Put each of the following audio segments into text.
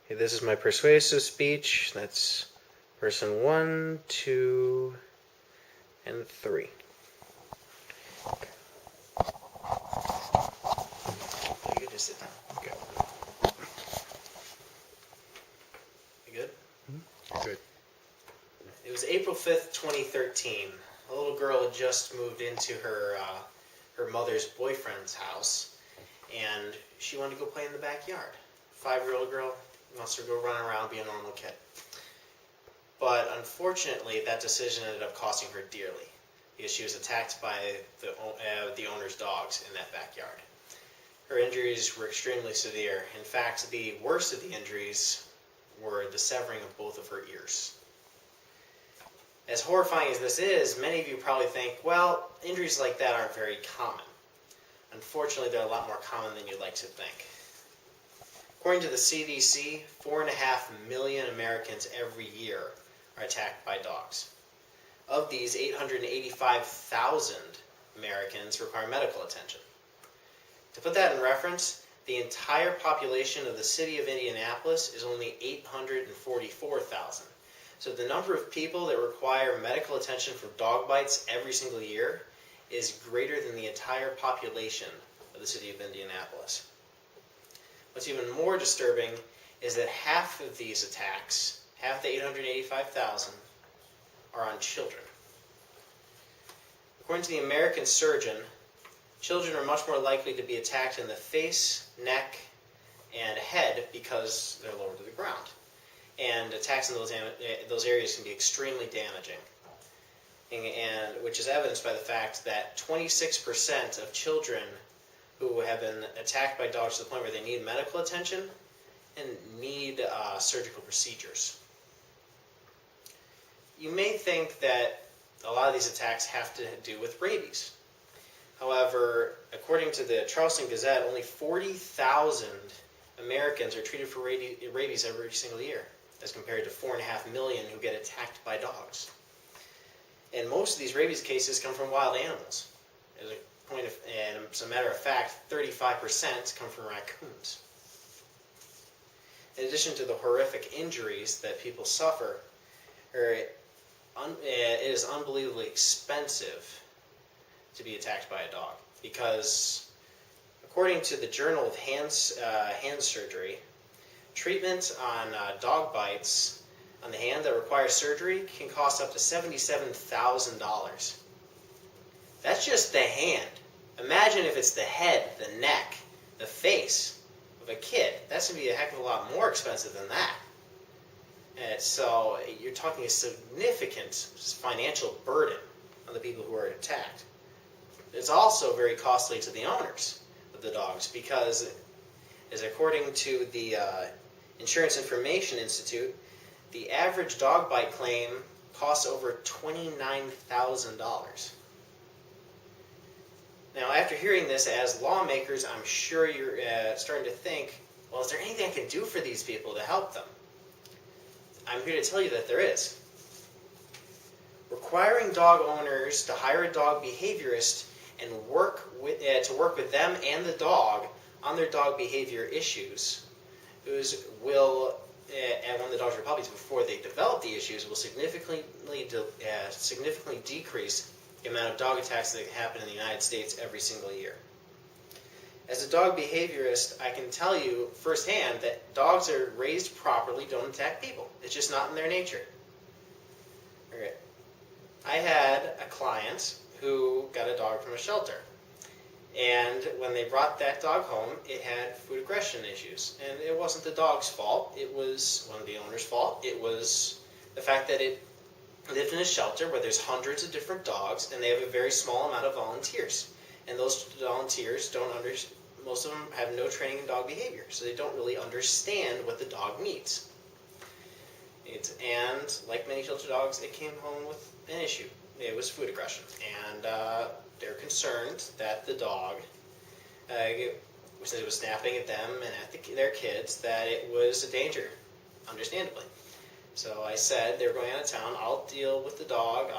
Okay, this is my persuasive speech. That's person 1, 2, and 3. You can just sit down. Okay. You good? Good. It was April 5th, 2013. A little girl had just moved into her mother's boyfriend's house, and she wanted to go play in the backyard. 5-year-old girl wants to go run around, be a normal kid. But unfortunately, that decision ended up costing her dearly, because she was attacked by the owner's dogs in that backyard. Her injuries were extremely severe. In fact, the worst of the injuries were the severing of both of her ears. As horrifying as this is, many of you probably think, well, injuries like that aren't very common. Unfortunately, they're a lot more common than you'd like to think. According to the CDC, 4.5 million Americans every year are attacked by dogs. Of these, 885,000 Americans require medical attention. To put that in reference, the entire population of the city of Indianapolis is only 844,000. So the number of people that require medical attention for dog bites every single year is greater than the entire population of the city of Indianapolis. What's even more disturbing is that half of these attacks, half the 885,000, are on children. According to the American surgeon, children are much more likely to be attacked in the face, neck, and head because they're lower to the ground. And attacks in those areas can be extremely damaging, and which is evidenced by the fact that 26% of children who have been attacked by dogs to the point where they need medical attention and need surgical procedures. You may think that a lot of these attacks have to do with rabies. However, according to the Charleston Gazette, only 40,000 Americans are treated for rabies every single year, as compared to 4.5 million who get attacked by dogs. And most of these rabies cases come from wild animals. As a matter of fact, 35% come from raccoons. In addition to the horrific injuries that people suffer, it is unbelievably expensive to be attacked by a dog, because according to the Journal of Hand Surgery, treatment on dog bites on the hand that require surgery can cost up to $77,000. That's just the hand. Imagine if it's the head, the neck, the face of a kid. That's going to be a heck of a lot more expensive than that. And so you're talking a significant financial burden on the people who are attacked. It's also very costly to the owners of the dogs, because, as according to the Insurance Information Institute, the average dog bite claim costs over $29,000. Now, after hearing this, as lawmakers, I'm sure you're starting to think, well, is there anything I can do for these people to help them? I'm here to tell you that there is. Requiring dog owners to hire a dog behaviorist and work with them and the dog on their dog behavior issues and when the dogs are puppies, before they develop the issues, will significantly decrease the amount of dog attacks that happen in the United States every single year. As a dog behaviorist, I can tell you firsthand that dogs that are raised properly don't attack people. It's just not in their nature. Okay. I had a client who got a dog from a shelter. And when they brought that dog home, it had food aggression issues. And it wasn't the dog's fault. It was one of the owner's fault. It was the fact that it lived in a shelter where there's hundreds of different dogs, and they have a very small amount of volunteers. And those volunteers most of them have no training in dog behavior, so they don't really understand what the dog needs. And like many shelter dogs, it came home with an issue. It was food aggression. And they're concerned that the dog, since it was snapping at them and at their kids, that it was a danger, understandably. So I said, they're going out of town, I'll deal with the dog,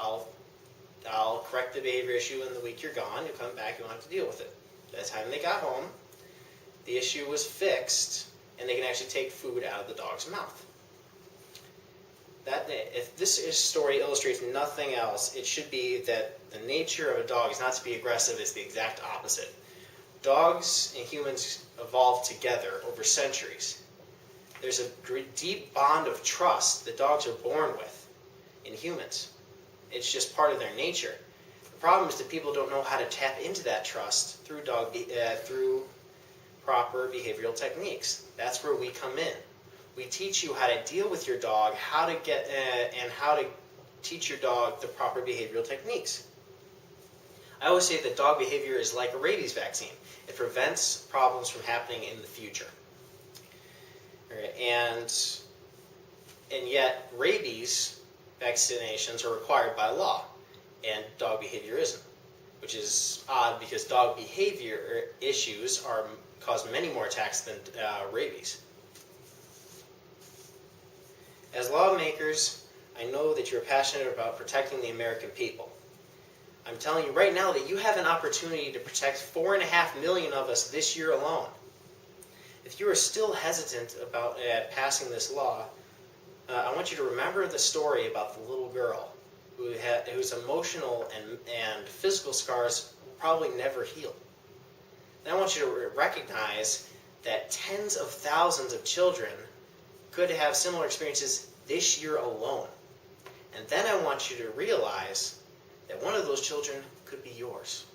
I'll correct the behavior issue in the week you're gone, you'll come back, you won't have to deal with it. By the time they got home, the issue was fixed and they can actually take food out of the dog's mouth. If this story illustrates nothing else, it should be that the nature of a dog is not to be aggressive, it's the exact opposite. Dogs and humans evolved together over centuries. There's a deep bond of trust that dogs are born with in humans. It's just part of their nature. The problem is that people don't know how to tap into that trust through proper behavioral techniques. That's where we come in. We teach you how to deal with your dog, how to teach your dog the proper behavioral techniques. I always say that dog behavior is like a rabies vaccine. It prevents problems from happening in the future. And yet, rabies vaccinations are required by law, and dog behavior isn't, which is odd because dog behavior issues cause many more attacks than rabies. As lawmakers, I know that you're passionate about protecting the American people. I'm telling you right now that you have an opportunity to protect 4.5 million of us this year alone. If you are still hesitant about passing this law, I want you to remember the story about the little girl whose emotional and physical scars will probably never heal. And I want you to recognize that tens of thousands of children could have similar experiences this year alone. And then I want you to realize that one of those children could be yours.